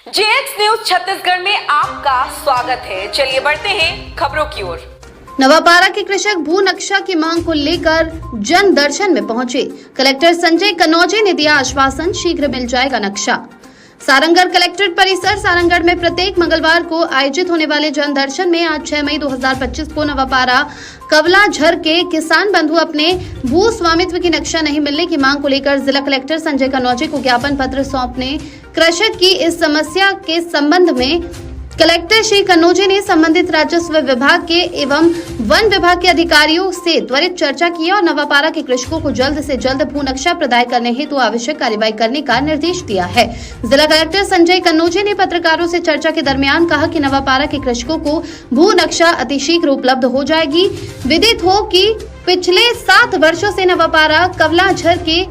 JX news Chhattisgarh में आपका स्वागत है। चलिए बढ़ते हैं खबरों की ओर। नवापारा के कृषक भू नक्शा की मांग को लेकर जन दर्शन में पहुंचे। कलेक्टर संजय कन्नौजे ने दिया आश्वासन, शीघ्र मिल जाएगा नक्शा। सारंगढ़ कलेक्ट्रेट परिसर सारंगढ़ में प्रत्येक मंगलवार को आयोजित होने वाले जन दर्शन में आज 6 मई 2025 को नवापारा कवलाझर के किसान बंधु अपने भू स्वामित्व की नक्शा नहीं मिलने की मांग को लेकर जिला कलेक्टर संजय कन्नौजे को ज्ञापन पत्र सौंपने कृषक की इस समस्या के संबंध में कलेक्टर श्री कन्नौजे ने संबंधित राजस्व विभाग के एवं वन विभाग के अधिकारियों से त्वरित चर्चा की और नवापारा के कृषकों को जल्द से जल्द भू नक्शा प्रदाय करने हेतु आवश्यक कार्यवाही करने का निर्देश दिया है। जिला कलेक्टर संजय कन्नौजे ने पत्रकारों से चर्चा के दरमियान कहा कि नवापारा के कृषकों को भू नक्शा अतिशीघ्र उपलब्ध हो जाएगी। विदित हो कि पिछले 7 वर्षों से नवापारा कवलाझर के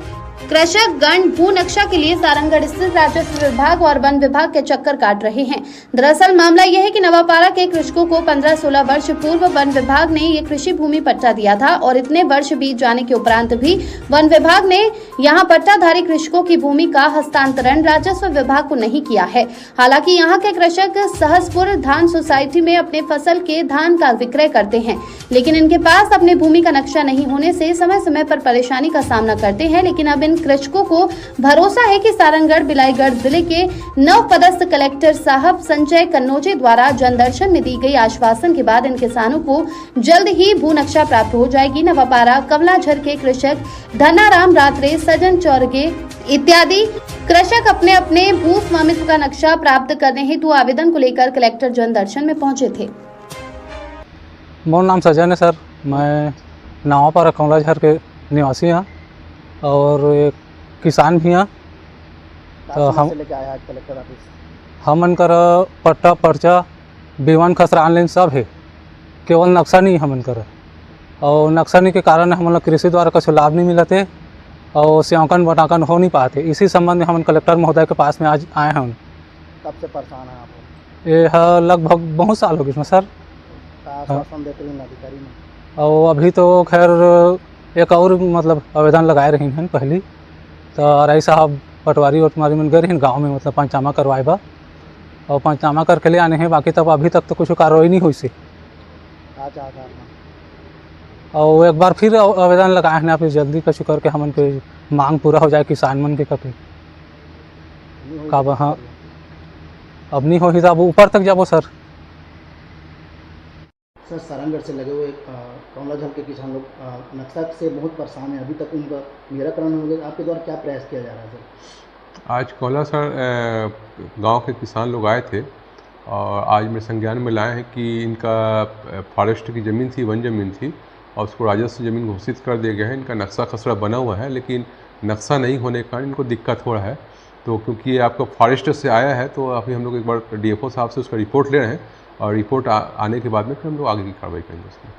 कृषक गण भू नक्शा के लिए सारंगढ़ स्थित राजस्व विभाग और वन विभाग के चक्कर काट रहे हैं। दरअसल मामला यह है कि नवापारा के कृषकों को 15-16 वर्ष पूर्व वन विभाग ने ये कृषि भूमि पट्टा दिया था और इतने वर्ष बीत जाने के उपरांत भी वन विभाग ने यहाँ पट्टाधारी कृषकों की भूमि का हस्तांतरण राजस्व विभाग को नहीं किया है। हालांकि यहाँ के कृषक सहसपुर धान सोसाइटी में अपने फसल के धान का विक्रय करते हैं, लेकिन इनके पास अपने भूमि का नक्शा नहीं होने से समय समय पर परेशानी का सामना करते हैं। लेकिन अब इन कृषकों को भरोसा है कि सारंगढ़ बिलाईगढ़ जिले के नवपदस्थ कलेक्टर साहब संजय कन्नौजे द्वारा जनदर्शन में दी गई आश्वासन के बाद इन किसानों को जल्द ही भू नक्शा प्राप्त हो जाएगी। नवापारा कवलाझर के कृषक धनाराम रात्रे, सजन चौरगे इत्यादि कृषक अपने अपने भू स्वामित्व का नक्शा प्राप्त करने हेतु आवेदन को लेकर कलेक्टर जनदर्शन में पहुंचे थे। मेरा नाम सजन है सर। मैं नवापारा कवलाझर के निवासी हैं और एक किसान भी हैं। तो हमन कर पट्टा पर्चा बीवान खसरा ऑनलाइन सब है, केवल नक्शा नहीं हमन कर। और नक्शा नहीं के कारण हम लोग कृषि द्वारा कुछ लाभ नहीं मिलते और स्यांकन बटाकन हो नहीं पाते। इसी संबंध में हम कलेक्टर महोदय के पास में आज आए हैं। कब से परेशान हैं आप? ये लगभग बहुत साल हो गए इसमें सर। देते हैं अधिकारी ने और अभी तो खैर एक और मतलब आवेदन लगाए रही हैं पहली। तो राय साहब पटवारी वटवारी में गए रही गाँव में, मतलब पंचनामा करवाए बा और पंचनामा करके ले आने हैं। बाकी तब अभी तक तो कुछ कार्रवाई नहीं हुई सी। और एक बार फिर आवेदन लगाए हैं आप जल्दी कुछ करके हमन के मांग पूरा हो जाए किसान मन के कभी कब। हाँ, अब नहीं हो तो अब ऊपर तक जाबो सर। सर, सारंगढ़ से लगे हुए कवलाझर के किसान लोग नक्शा से बहुत परेशान हैं। अभी तक उनका निराकरण हो गया, आपके द्वारा क्या प्रयास किया जा रहा है सर? आज कवलाझर गांव के किसान लोग आए थे और आज मेरे संज्ञान में लाए हैं कि इनका फॉरेस्ट की ज़मीन थी, वन ज़मीन थी और उसको राजस्व ज़मीन घोषित कर दिया गया है। इनका नक्शा खसरा बना हुआ है, लेकिन नक्शा नहीं होने के कारण इनको दिक्कत हो रहा है। तो क्योंकि ये आपका फॉरेस्ट से आया है तो अभी हम लोग एक बार DFO साहब से उसका रिपोर्ट ले रहे हैं और रिपोर्ट आने के बाद में फिर हम लोग आगे की कार्रवाई करेंगे उसमें।